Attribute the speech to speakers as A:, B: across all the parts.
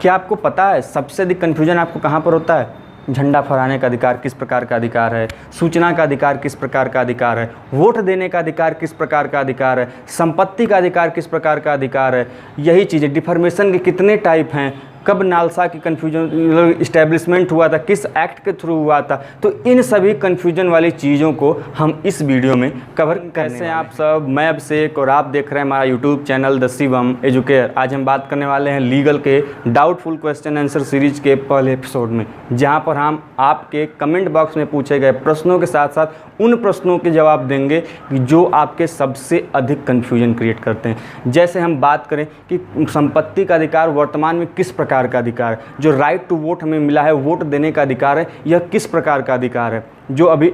A: क्या आपको पता है सबसे अधिक कन्फ्यूजन आपको कहाँ पर होता है? झंडा फहराने का अधिकार किस प्रकार का अधिकार है, सूचना का अधिकार किस प्रकार का अधिकार है, वोट देने का अधिकार किस प्रकार का अधिकार है, संपत्ति का अधिकार किस प्रकार का अधिकार है, यही चीज़ें, डिफॉर्मेशन के कितने टाइप हैं, कब नालसा की कन्फ्यूजन इस्टेब्लिशमेंट हुआ था, किस एक्ट के थ्रू हुआ था। तो इन सभी कन्फ्यूजन वाली चीज़ों को हम इस वीडियो में कवर कैसे हैं आप सब। मैं अभिषेक और आप देख रहे हैं हमारा YouTube channel the Shivam educare. आज हम बात करने वाले हैं लीगल के डाउटफुल क्वेश्चन आंसर सीरीज के पहले एपिसोड में, जहां पर हम आपके कमेंट बॉक्स में पूछे गए प्रश्नों के साथ साथ उन प्रश्नों के जवाब देंगे जो आपके सबसे अधिक कन्फ्यूजन क्रिएट करते हैं। जैसे हम बात करें कि संपत्ति का अधिकार वर्तमान में किस प्रकार का अधिकार है, जो राइट टू वोट हमें मिला है, वोट देने का अधिकार है, यह किस प्रकार का अधिकार है, जो अभी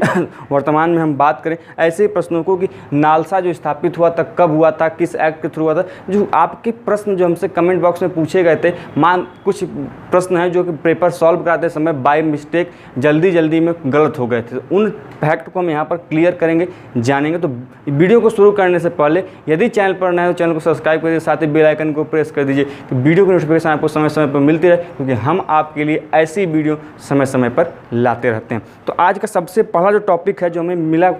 A: वर्तमान में हम बात करें ऐसे प्रश्नों को कि नालसा जो स्थापित हुआ था कब हुआ था, किस एक्ट के थ्रू हुआ था। जो आपके प्रश्न जो हमसे कमेंट बॉक्स में पूछे गए थे, कुछ प्रश्न हैं जो कि पेपर सॉल्व कराते समय बाय मिस्टेक जल्दी में गलत हो गए थे, तो उन फैक्ट को हम यहाँ पर क्लियर करेंगे, जानेंगे। तो वीडियो को शुरू करने से पहले यदि चैनल पर नए हो चैनल को सब्सक्राइब कर दीजिए, साथ ही बेल आइकन को प्रेस कर दीजिए कि वीडियो की नोटिफिकेशन आपको समय समय पर मिलती रहे, क्योंकि हम आपके लिए ऐसी वीडियो समय समय पर लाते रहते हैं। तो आज का सबसे पहला जो टॉपिक है जो हमें मिला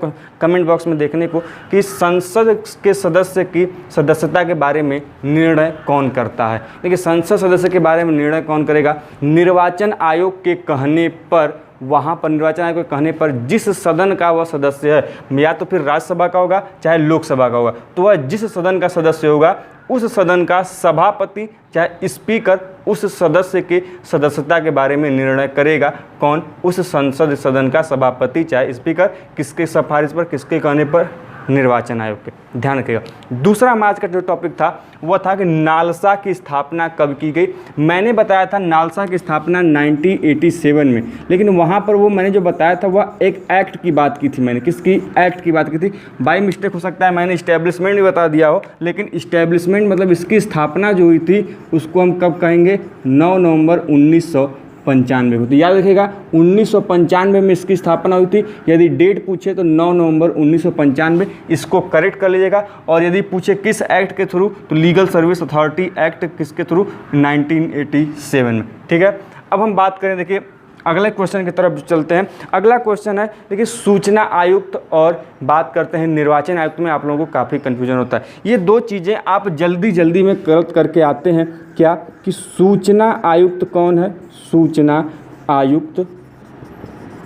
A: कमेंट बॉक्स में देखने को, कि संसद के सदस्य की सदस्यता के बारे में निर्णय कौन करता है। देखिए, संसद सदस्य के बारे में निर्णय कौन करेगा? निर्वाचन आयोग के कहने पर, वहाँ पर निर्वाचन आयोग के कहने पर जिस सदन का वह सदस्य है, या तो फिर राज्यसभा का होगा चाहे लोकसभा का होगा, तो वह जिस सदन का सदस्य होगा उस सदन का सभापति चाहे स्पीकर उस सदस्य के सदस्यता के बारे में निर्णय करेगा। कौन? उस संसद सदन का सभापति चाहे स्पीकर। किसके सिफारिश पर, किसके कहने पर? निर्वाचन आयोग के। ध्यान रखिएगा। दूसरा हमारा आज का जो टॉपिक था वह था कि नालसा की स्थापना कब की गई। मैंने बताया था नालसा की स्थापना 1987 में, लेकिन वहाँ पर वो मैंने जो बताया था वह एक एक्ट की बात की थी। मैंने किसकी? एक्ट की बात की थी। बाय मिस्टेक हो सकता है मैंने इस्टेब्लिशमेंट भी बता दिया हो, लेकिन इस्टेब्लिशमेंट मतलब इसकी स्थापना जो हुई थी उसको हम कब कहेंगे? 9 नवंबर 1995 को। तो याद रखिएगा 1995 में इसकी स्थापना हुई थी। यदि डेट पूछे तो 9 नवंबर 1995, इसको करेक्ट कर लीजिएगा। और यदि पूछे किस एक्ट के थ्रू, तो लीगल सर्विस अथॉरिटी एक्ट किसके थ्रू? 1987 में। ठीक है, अब हम बात करें, देखिए अगले क्वेश्चन की तरफ चलते हैं। अगला क्वेश्चन है, देखिए सूचना आयुक्त और बात करते हैं निर्वाचन आयुक्त में आप लोगों को काफ़ी कन्फ्यूजन होता है। ये दो चीज़ें आप जल्दी में गलत करके आते हैं। क्या? कि सूचना आयुक्त कौन है? सूचना आयुक्त।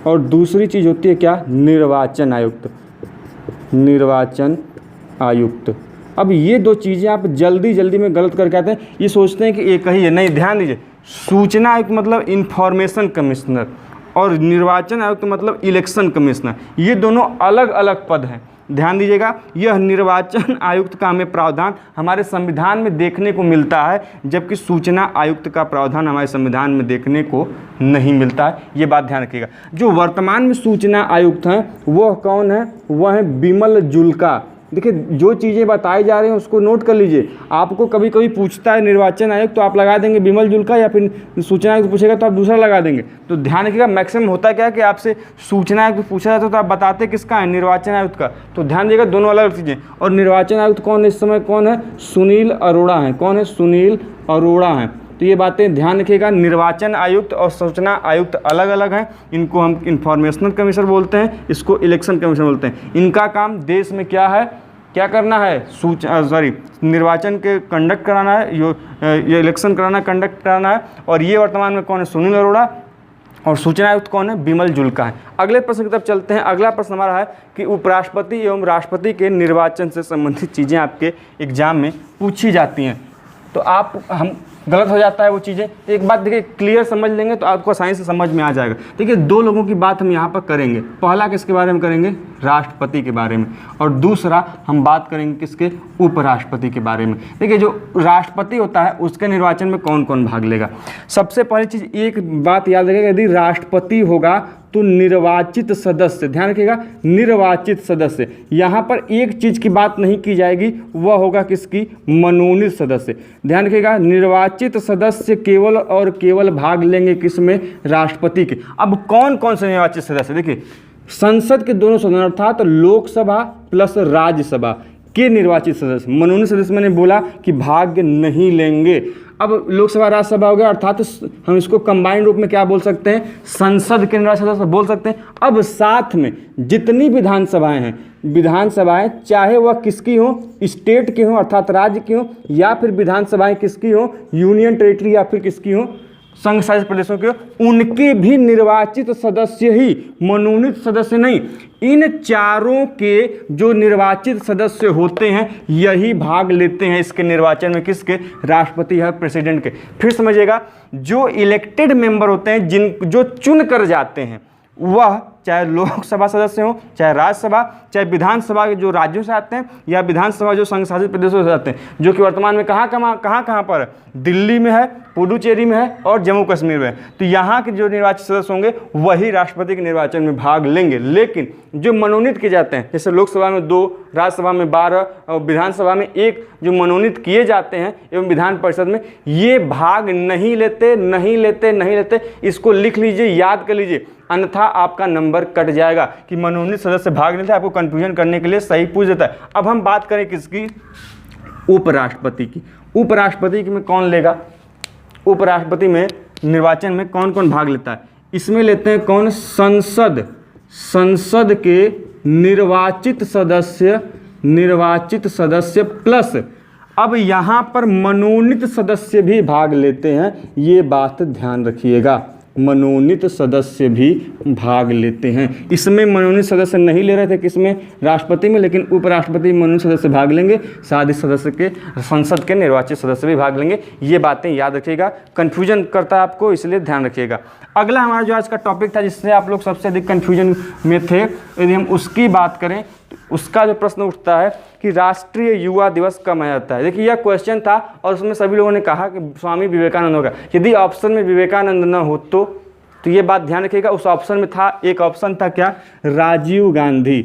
A: और दूसरी चीज़ होती है क्या? निर्वाचन आयुक्त। निर्वाचन आयुक्त। अब ये दो चीज़ें आप जल्दी में गलत करके आते हैं, ये सोचते हैं कि एक ही है। नहीं, ध्यान दीजिए, सूचना आयुक्त मतलब इंफॉर्मेशन कमिश्नर और निर्वाचन आयुक्त मतलब इलेक्शन कमिश्नर। ये दोनों अलग अलग पद हैं। ध्यान दीजिएगा, यह निर्वाचन आयुक्त का हमें प्रावधान हमारे संविधान में देखने को मिलता है, जबकि सूचना आयुक्त का प्रावधान हमारे संविधान में देखने को नहीं मिलता है। ये बात ध्यान रखिएगा। जो वर्तमान में सूचना आयुक्त हैं वह कौन है? वह है बिमल जुल्का। देखिए, जो चीज़ें बताई जा रही हैं उसको नोट कर लीजिए। आपको कभी पूछता है निर्वाचन आयोग तो आप लगा देंगे बिमल जुल्का, या फिर सूचना आयोग पूछेगा तो आप दूसरा लगा देंगे। तो ध्यान रखिएगा, मैक्सिमम होता क्या है कि आपसे सूचना आयोग पूछा जाता है तो आप बताते किसका है? निर्वाचन आयुक्त का। तो ध्यान दीजिएगा, दोनों अलग चीज़ें। और निर्वाचन आयुक्त कौन है इस समय? कौन है? सुनील अरोड़ा हैं। कौन है? सुनील अरोड़ा हैं। तो ये बातें ध्यान रखिएगा। निर्वाचन आयुक्त और सूचना आयुक्त अलग अलग हैं। इनको हम इंफॉर्मेशनल कमीशन बोलते हैं, इसको इलेक्शन कमीशन बोलते हैं। इनका काम देश में क्या है? क्या करना है? निर्वाचन के कंडक्ट कराना है, ये इलेक्शन कराना, कंडक्ट कराना है। और ये वर्तमान में कौन है? सुनील अरोड़ा। और सूचना आयुक्त कौन है? बिमल जुल्का है। अगले प्रश्न की तरफ चलते हैं। अगला प्रश्न हमारा है कि उपराष्ट्रपति एवं राष्ट्रपति के निर्वाचन से संबंधित चीज़ें आपके एग्जाम में पूछी जाती हैं। तो हम गलत हो जाता है वो चीज़ें। एक बात देखिए, क्लियर समझ लेंगे तो आपको आसानी से समझ में आ जाएगा। देखिए, दो लोगों की बात हम यहाँ पर करेंगे। पहला किसके बारे में करेंगे? राष्ट्रपति के बारे में। और दूसरा हम बात करेंगे किसके? उपराष्ट्रपति के बारे में। देखिए, जो राष्ट्रपति होता है उसके निर्वाचन में कौन कौन भाग लेगा? सबसे पहली चीज़ एक बात याद रखिएगा, यदि राष्ट्रपति होगा तो निर्वाचित सदस्य, ध्यान रखिएगा, निर्वाचित सदस्य। यहाँ पर एक चीज़ की बात नहीं की जाएगी, वह होगा किसकी? मनोनीत सदस्य। ध्यान रखिएगा, निर्वाचित सदस्य केवल और केवल भाग लेंगे किसमें? राष्ट्रपति के। अब कौन कौन से निर्वाचित सदस्य? देखिए, संसद के दोनों सदन अर्थात लोकसभा प्लस राज्यसभा के निर्वाचित सदस्य। मनोनीत सदस्य मैंने बोला कि भाग नहीं लेंगे। अब लोकसभा राज्यसभा हो गया, अर्थात हम इसको कंबाइंड रूप में क्या बोल सकते हैं, संसद के निर्वाचित सदस्य बोल सकते हैं। अब साथ में जितनी विधानसभाएं हैं, विधानसभाएं चाहे वह किसकी हो, स्टेट की हो अर्थात राज्य की हो, या फिर विधानसभाएं किसकी हो, यूनियन टेरिटरी या फिर किसकी हो, संघ शासित प्रदेशों के, उनके भी निर्वाचित सदस्य ही, मनोनीत सदस्य नहीं, इन चारों के जो निर्वाचित सदस्य होते हैं यही भाग लेते हैं इसके निर्वाचन में, किसके, राष्ट्रपति या प्रेसिडेंट के। फिर समझिएगा, जो इलेक्टेड मेंबर होते हैं, जो चुन कर जाते हैं, वह चाहे लोकसभा सदस्य हो, चाहे राज्यसभा, चाहे विधानसभा के जो राज्यों से आते हैं, या विधानसभा जो संघ शासित प्रदेशों से आते हैं, जो कि वर्तमान में कहाँ पर है, दिल्ली में है, पुडुचेरी में है और जम्मू कश्मीर में है। तो यहाँ के जो निर्वाचित सदस्य होंगे वही राष्ट्रपति के निर्वाचन में भाग लेंगे। लेकिन जो मनोनीत किए जाते हैं, जैसे लोकसभा में 2, राज्यसभा में 12 और विधानसभा में 1 जो मनोनीत किए जाते हैं एवं विधान परिषद में, ये भाग नहीं लेते। इसको लिख लीजिए, याद कर लीजिए, अन्यथा आपका नंबर कट जाएगा कि मनोनीत सदस्य भाग नहीं लेते। आपको कंफ्यूजन करने के लिए सही पूछ देता है। अब हम बात करें किसकी, उपराष्ट्रपति की। उपराष्ट्रपति में कौन लेगा, उपराष्ट्रपति में निर्वाचन में कौन कौन भाग लेता है, इसमें लेते हैं कौन, संसद के निर्वाचित सदस्य प्लस, अब यहाँ पर मनोनीत सदस्य भी भाग लेते हैं, ये बात ध्यान रखिएगा, मनोनीत सदस्य भी भाग लेते हैं। इसमें मनोनीत सदस्य नहीं ले रहे थे, किसमें, राष्ट्रपति में, लेकिन उपराष्ट्रपति मनोनीत सदस्य भाग लेंगे, साथ ही सदस्य के संसद के निर्वाचित सदस्य भी भाग लेंगे। ये बातें याद रखिएगा, कन्फ्यूजन करता है आपको, इसलिए ध्यान रखिएगा। अगला हमारा जो आज का टॉपिक था जिससे आप लोग सबसे अधिक कन्फ्यूजन में थे, यदि हम उसकी बात करें तो उसका जो प्रश्न उठता है कि राष्ट्रीय युवा दिवस कब मनाया जाता है। देखिए यह क्वेश्चन था और उसमें सभी लोगों ने कहा कि स्वामी विवेकानंद होगा। यदि ऑप्शन में विवेकानंद न हो तो ये बात ध्यान रखिएगा। उस ऑप्शन में था, एक ऑप्शन था क्या, राजीव गांधी।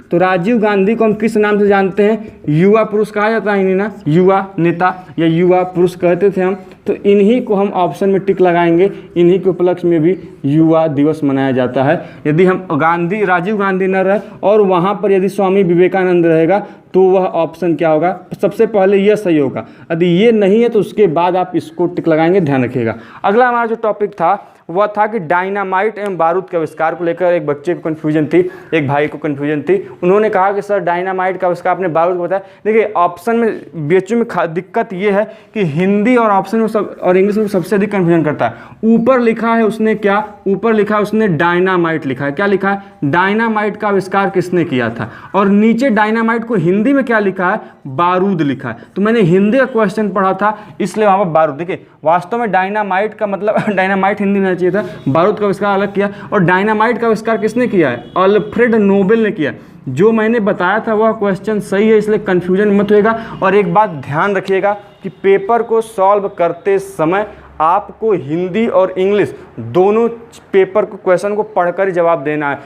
A: तो राजीव गांधी को हम किस नाम से जानते हैं, युवा पुरुष कहा जाता है इन्हीं ना, युवा नेता या युवा पुरुष कहते थे हम। तो इन्हीं को हम ऑप्शन में टिक लगाएंगे, इन्हीं के उपलक्ष्य में भी युवा दिवस मनाया जाता है। यदि हम राजीव गांधी न रहे और वहाँ पर यदि स्वामी विवेकानंद रहेगा तो वह ऑप्शन क्या होगा, सबसे पहले यह सही होगा। यदि ये नहीं है तो उसके बाद आप इसको टिक लगाएंगे, ध्यान रखिएगा। अगला हमारा जो टॉपिक था वह था कि डायनामाइट एवं बारूद के आविष्कार को लेकर एक बच्चे को कन्फ्यूजन थी, एक भाई को कन्फ्यूजन थी। उन्होंने कहा कि सर डायनामाइट का आविष्कार, आपने बारूद को बताया। देखिए ऑप्शन में बीएचयू में दिक्कत ये है कि हिंदी और ऑप्शन में और इंग्लिश में सबसे अधिक कन्फ्यूजन करता है। ऊपर लिखा है उसने क्या, ऊपर लिखा है उसने डायनामाइट लिखा है। क्या लिखा है, डायनामाइट का आविष्कार किसने किया था, और नीचे डायनामाइट को हिंदी में क्या लिखा है, बारूद लिखा है। तो मैंने हिंदी का क्वेश्चन पढ़ा था इसलिए वहाँ पर बारूद। देखिए वास्तव में डायनामाइट का मतलब डायनामाइट हिंदी में चाहिए था, बारूद का आविष्कार अलग किया। और डायनामाइट का आविष्कार किसने किया है, अल्फ्रेड नोबेल ने किया। जो मैंने बताया था वह क्वेश्चन सही है, इसलिए कंफ्यूजन मत होएगा। और एक बात ध्यान रखिएगा कि पेपर को सॉल्व करते समय आपको हिंदी और इंग्लिश दोनों पेपर को, क्वेश्चन को पढ़कर ही जवाब देना है।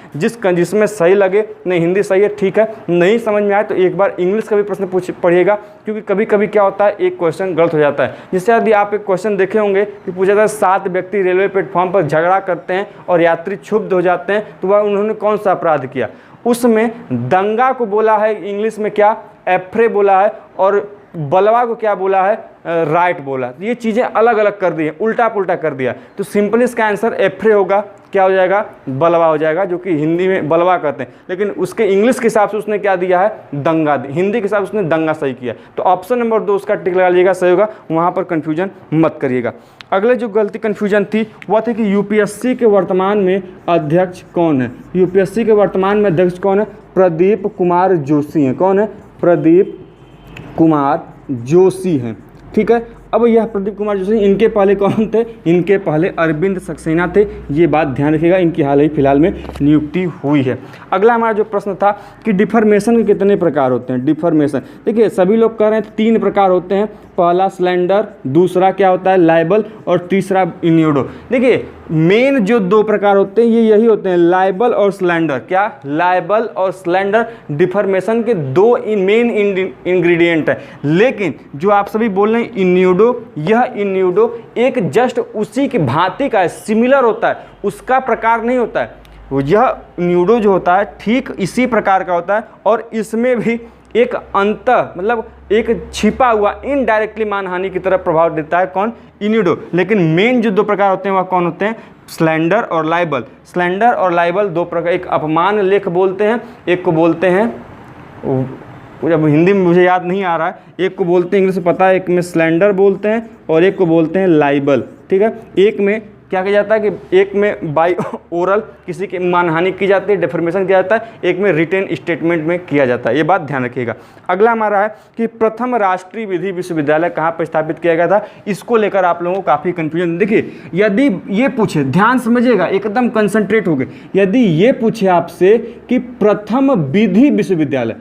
A: जिसमें सही लगे, नहीं हिंदी सही है ठीक है, नहीं समझ में आए तो एक बार इंग्लिश का भी प्रश्न पढ़िएगा, क्योंकि कभी कभी क्या होता है एक क्वेश्चन गलत हो जाता है। जैसे यदि आप एक क्वेश्चन देखे होंगे कि पूछा था 7 व्यक्ति रेलवे प्लेटफॉर्म पर झगड़ा करते हैं और यात्री क्षुब्ध हो जाते हैं, तो वह उन्होंने कौन सा अपराध किया। उसमें दंगा को बोला है इंग्लिश में क्या, एफ्रे बोला है, और बलवा को क्या बोला है, राइट बोला। ये चीज़ें अलग अलग कर दी हैं, उल्टा पुल्टा कर दिया। तो सिंपली इसका आंसर एफ्रे होगा, क्या हो जाएगा, बलवा हो जाएगा, जो कि हिंदी में बलवा कहते हैं। लेकिन उसके इंग्लिश के हिसाब से उसने क्या दिया है, दंगा, हिंदी के हिसाब से उसने दंगा सही किया। तो ऑप्शन नंबर 2 उसका टिक लगा लीजिएगा, सही होगा, वहाँ पर कन्फ्यूजन मत करिएगा। अगले जो गलती कन्फ्यूजन थी वह थी कि यूपीएससी के वर्तमान में अध्यक्ष कौन है। यूपीएससी के वर्तमान में अध्यक्ष कौन है, प्रदीप कुमार जोशी हैं। कौन है, प्रदीप कुमार जोशी हैं, ठीक है। अब यह प्रदीप कुमार जोशी, इनके पहले कौन थे, इनके पहले अरविंद सक्सेना थे। ये बात ध्यान रखिएगा, इनकी हाल ही फिलहाल में नियुक्ति हुई है। अगला हमारा जो प्रश्न था कि डिफॉर्मेशन के कितने प्रकार होते हैं। डिफॉर्मेशन देखिए सभी लोग कह रहे हैं 3 प्रकार होते हैं, पहला स्लेंडर, दूसरा क्या होता है लाइबल, और तीसरा इन्यूडो। देखिए मेन जो 2 प्रकार होते हैं ये यही होते हैं, लाइबल और स्लेंडर। क्या, लाइबल और स्लेंडर डिफॉर्मेशन के 2 मेन इंग्रेडिएंट है। लेकिन जो आप सभी बोल रहे हैं इन्यूडो, यह इन्यूडो एक जस्ट उसी की भांति का है, सिमिलर होता है, उसका प्रकार नहीं होता है। यह न्यूडो जो होता है ठीक इसी प्रकार का होता है, और इसमें भी एक मतलब एक छिपा हुआ इनडायरेक्टली मानहानि की तरफ प्रभाव देता है कौन, इनिडो। लेकिन मेन जो 2 प्रकार होते हैं वह कौन होते हैं, स्लेंडर और लाइबल। स्लेंडर और लाइबल 2 प्रकार, एक अपमान लेख बोलते हैं, एक को बोलते हैं, जब हिंदी में मुझे याद नहीं आ रहा है, एक को बोलते हैं इंग्लिश में पता है, एक में स्लेंडर बोलते हैं और एक को बोलते हैं लाइबल। ठीक है, एक में क्या किया जाता है कि एक में बाई ओरल किसी की मानहानि की जाती है, डिफर्मेशन किया जाता है, एक में रिटेन स्टेटमेंट में किया जाता है। ये बात ध्यान रखिएगा। अगला हमारा है कि प्रथम राष्ट्रीय विधि विश्वविद्यालय कहाँ पर स्थापित किया गया था। इसको लेकर आप लोगों को काफ़ी कन्फ्यूजन। देखिए, यदि ये पूछे, ध्यान समझिएगा, एकदम कंसंट्रेट हो गए, यदि ये पूछे आपसे कि प्रथम विधि विश्वविद्यालय,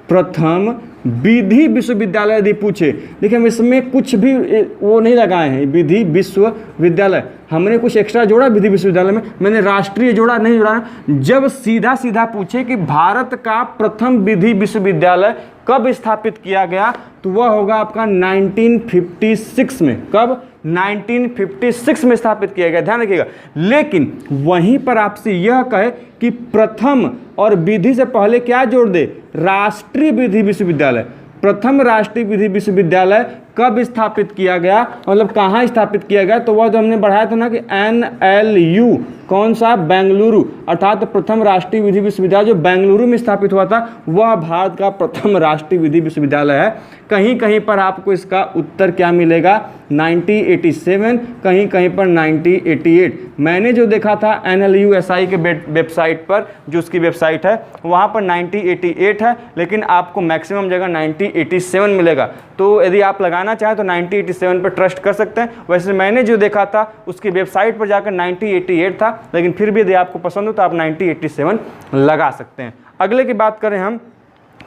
A: प्रथम विधि विश्वविद्यालय यदि पूछे, देखिए हम इसमें कुछ भी वो नहीं लगाए हैं, विधि विश्वविद्यालय, हमने कुछ एक्स्ट्रा जोड़ा विधि विश्वविद्यालय में, मैंने राष्ट्रीय जोड़ा नहीं जोड़ा। जब सीधा सीधा पूछे कि भारत का प्रथम विधि विश्वविद्यालय कब स्थापित किया गया, तो वह होगा आपका 1956 में। कब, 1956 में स्थापित किया गया, ध्यान रखिएगा। लेकिन वहीं पर आपसे यह कहे कि प्रथम और विधि से पहले क्या जोड़ दे, राष्ट्रीय विधि विश्वविद्यालय। प्रथम राष्ट्रीय विधि विश्वविद्यालय कब स्थापित किया गया, मतलब कहाँ स्थापित किया गया, तो वह जो हमने बढ़ाया था ना कि NLU, कौन सा, बेंगलुरु, अर्थात प्रथम राष्ट्रीय विधि विश्वविद्यालय जो बेंगलुरु में स्थापित हुआ था वह भारत का प्रथम राष्ट्रीय विधि विश्वविद्यालय है। कहीं कहीं पर आपको इसका उत्तर क्या मिलेगा, 1987, कहीं कहीं पर 1988। मैंने जो देखा था NLU SI के वेबसाइट पर, जो उसकी वेबसाइट है वहाँ पर 1988 है, लेकिन आपको मैक्सिमम जगह 1987 मिलेगा। तो यदि आप लगाना चाहें तो 1987 पर ट्रस्ट कर सकते हैं। वैसे मैंने जो देखा था उसकी वेबसाइट पर जाकर 1988 था, लेकिन फिर भी यदि आपको पसंद हो तो आप 1987 लगा सकते हैं। अगले की बात करें हम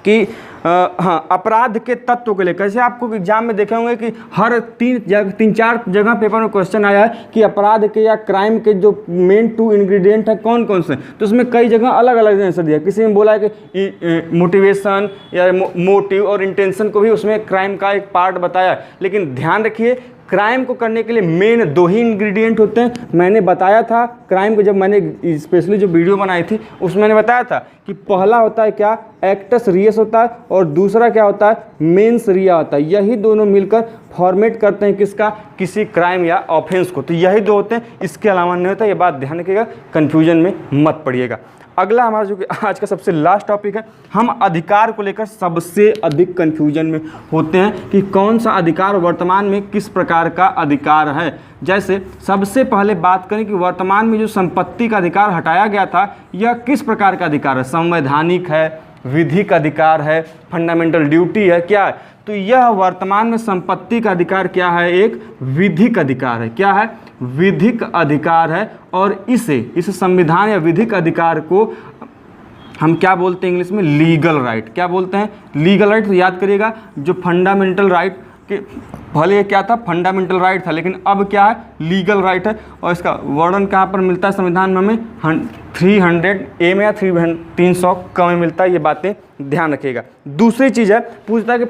A: कि हाँ, अपराध के तत्व के लिए, कैसे आपको एग्जाम में देखे होंगे कि हर 3-4 जगह पेपर में क्वेश्चन आया है कि अपराध के या क्राइम के जो मेन 2 इंग्रेडिएंट है कौन कौन से, तो उसमें कई जगह अलग अलग आंसर दिया। किसी में बोला है कि मोटिवेशन या मोटिव और इंटेंशन को भी उसमें क्राइम का एक पार्ट बताया। लेकिन ध्यान रखिए, क्राइम को करने के लिए मेन 2 ही इंग्रेडिएंट होते हैं। मैंने बताया था क्राइम को, जब मैंने स्पेशली जो वीडियो बनाई थी उसमें मैंने बताया था कि पहला होता है क्या, एक्टस रियस होता है, और दूसरा क्या होता है, मेंस रिया होता है। यही दोनों मिलकर फॉर्मेट करते हैं किसका, किसी क्राइम या ऑफेंस को। तो यही 2 होते हैं, इसके अलावा नहीं होता। ये बात ध्यान रखिएगा, कन्फ्यूजन में मत पड़िएगा। अगला हमारा जो कि आज का सबसे लास्ट टॉपिक है, हम अधिकार को लेकर सबसे अधिक कंफ्यूजन में होते हैं कि कौन सा अधिकार वर्तमान में किस प्रकार का अधिकार है। जैसे सबसे पहले बात करें कि वर्तमान में जो संपत्ति का अधिकार हटाया गया था, यह किस प्रकार का अधिकार है, संवैधानिक है, विधिक अधिकार है, फंडामेंटल ड्यूटी है, क्या है। तो यह वर्तमान में संपत्ति का अधिकार क्या है, एक विधिक अधिकार है। क्या है, विधिक अधिकार है। और इस संविधान या विधिक अधिकार को हम क्या बोलते हैं इंग्लिश में, लीगल राइट। क्या बोलते हैं, लीगल राइट। तो याद करिएगा, जो फंडामेंटल राइट के पहले ये क्या था, फंडामेंटल राइट था, लेकिन अब क्या है, लीगल राइट है। और इसका वर्णन कहाँ पर मिलता है संविधान में, हमें 300A में या 300 क में मिलता है। ये बातें ध्यान रखिएगा। दूसरी चीज़ है, पूछता है कि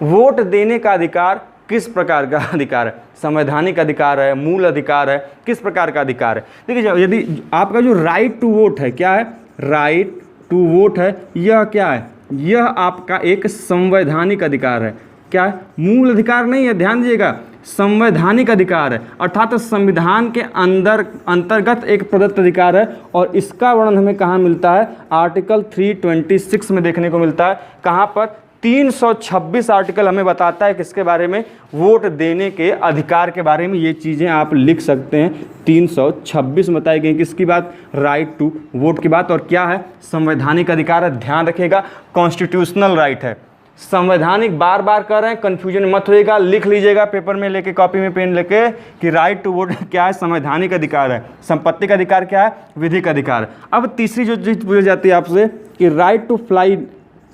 A: वोट देने का अधिकार किस प्रकार का अधिकार है, संवैधानिक अधिकार है, मूल अधिकार है, किस प्रकार का अधिकार है। देखिए, यदि आपका जो राइट टू वोट है, क्या है, राइट टू वोट है, यह क्या है, यह आपका एक संवैधानिक अधिकार है। क्या है, मूल अधिकार नहीं है, ध्यान दीजिएगा, संवैधानिक अधिकार है, अर्थात संविधान के अंतर्गत एक प्रदत्त अधिकार है। और इसका वर्णन हमें कहाँ मिलता है, आर्टिकल 326 में देखने को मिलता है। कहाँ पर, 326 आर्टिकल हमें बताता है किसके बारे में, वोट देने के अधिकार के बारे में। ये चीज़ें आप लिख सकते हैं, 326 में बताई गई किसकी बात, राइट टू वोट की बात। और क्या है, संवैधानिक अधिकार है, ध्यान रखिएगा, कॉन्स्टिट्यूशनल राइट है। संवैधानिक बार बार कर रहे हैं, कन्फ्यूजन मत होइएगा, लिख लीजिएगा पेपर में लेके, कॉपी में पेन लेके कि राइट टू वोट क्या है, संवैधानिक अधिकार है। संपत्ति का अधिकार क्या है, विधिक अधिकार है। अब तीसरी जो चीज़ पूछी जाती है आपसे कि right to fly,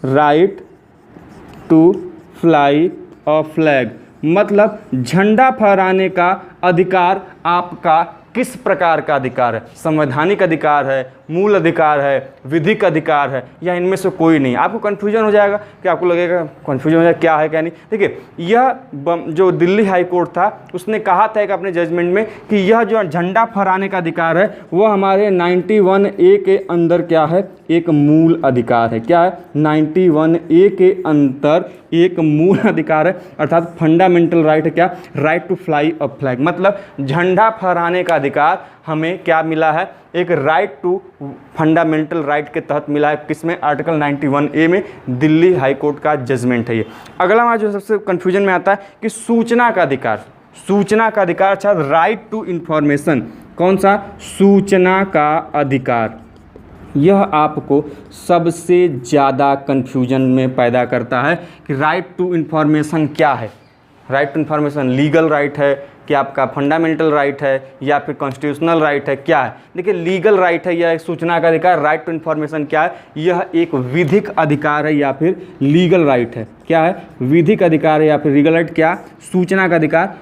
A: right to fly a flag, मतलब झंडा फहराने का अधिकार आपका किस प्रकार का अधिकार है, संवैधानिक अधिकार है, मूल अधिकार है, विधिक अधिकार है, या इनमें से कोई नहीं। आपको कन्फ्यूजन हो जाएगा कि आपको लगेगा कन्फ्यूजन हो जाएगा क्या है क्या नहीं। देखिए, यह जो दिल्ली हाई कोर्ट था उसने कहा था एक अपने जजमेंट में कि यह जो झंडा फहराने का अधिकार है वह हमारे 91A के अंदर क्या है, एक मूल अधिकार है। क्या है, 91A के अंतर एक मूल अधिकार है, अर्थात फंडामेंटल राइट है। क्या, right to fly a flag, मतलब झंडा फहराने का अधिकार हमें क्या मिला है, एक राइट टू फंडामेंटल राइट के तहत मिला है। किसमें, आर्टिकल 91A में दिल्ली हाई कोर्ट का जजमेंट है ये। अगला हमारा जो सबसे कंफ्यूजन में आता है कि सूचना का अधिकार, सूचना का अधिकार, अच्छा राइट टू इंफॉर्मेशन, कौन सा, सूचना का अधिकार, यह आपको सबसे ज़्यादा कन्फ्यूजन में पैदा करता है कि राइट टू इन्फॉर्मेशन क्या है। Right to information legal right है कि आपका फंडामेंटल राइट है या फिर कॉन्स्टिट्यूशनल राइट है, क्या है। देखिए, लीगल राइट है या एक सूचना का अधिकार, राइट टू इन्फॉर्मेशन क्या है, यह एक विधिक अधिकार है या फिर लीगल राइट है। क्या है, विधिक अधिकार है या फिर लीगल राइट। क्या, सूचना का अधिकार,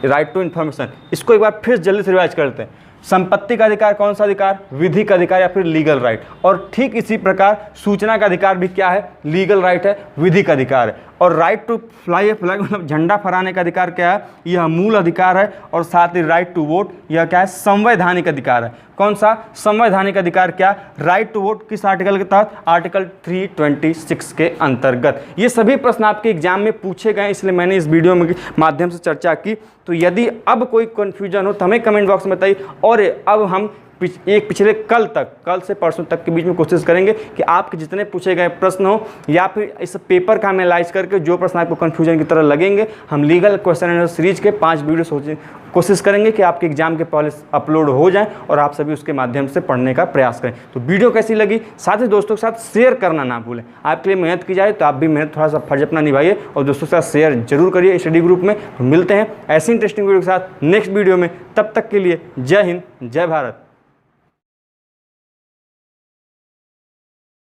A: राइट टू इन्फॉर्मेशन। इसको एक बार फिर जल्दी से रिवाइज करते हैं। संपत्ति का अधिकार कौन सा अधिकार, विधिक अधिकार या फिर लीगल राइट। और ठीक इसी प्रकार सूचना का अधिकार भी क्या है, लीगल राइट है, विधिक अधिकार है। और right to fly a flag मतलब झंडा फहराने का अधिकार क्या है, यह मूल अधिकार है। और साथ ही राइट टू वोट, यह क्या है, संवैधानिक अधिकार है। कौन सा, संवैधानिक अधिकार। क्या, राइट टू वोट किस आर्टिकल के तहत, आर्टिकल 326 के अंतर्गत। ये सभी प्रश्न आपके एग्जाम में पूछे गए, इसलिए मैंने इस वीडियो में माध्यम से चर्चा की। तो यदि अब कोई कन्फ्यूजन हो तो हमें कमेंट बॉक्स में बताइए। और अब हम पिछले कल से परसों तक के बीच में कोशिश करेंगे कि आपके जितने पूछे गए प्रश्न हो या फिर इस पेपर का हम एनालाइज करके जो प्रश्न आपको कन्फ्यूजन की तरह लगेंगे, हम लीगल क्वेश्चन एंड सीरीज के 5 वीडियो कोशिश करेंगे कि आपके एग्जाम के पहले अपलोड हो जाएं और आप सभी उसके माध्यम से पढ़ने का प्रयास करें। तो वीडियो कैसी लगी, साथ ही दोस्तों के साथ शेयर करना ना भूलें। आपके लिए मेहनत की जाए तो आप भी मेहनत थोड़ा सा फर्ज अपना निभाइए और दोस्तों के साथ शेयर जरूर करिए स्टडी ग्रुप में। तो मिलते हैं ऐसी इंटरेस्टिंग वीडियो के साथ नेक्स्ट वीडियो में। तब तक के लिए जय हिंद, जय भारत।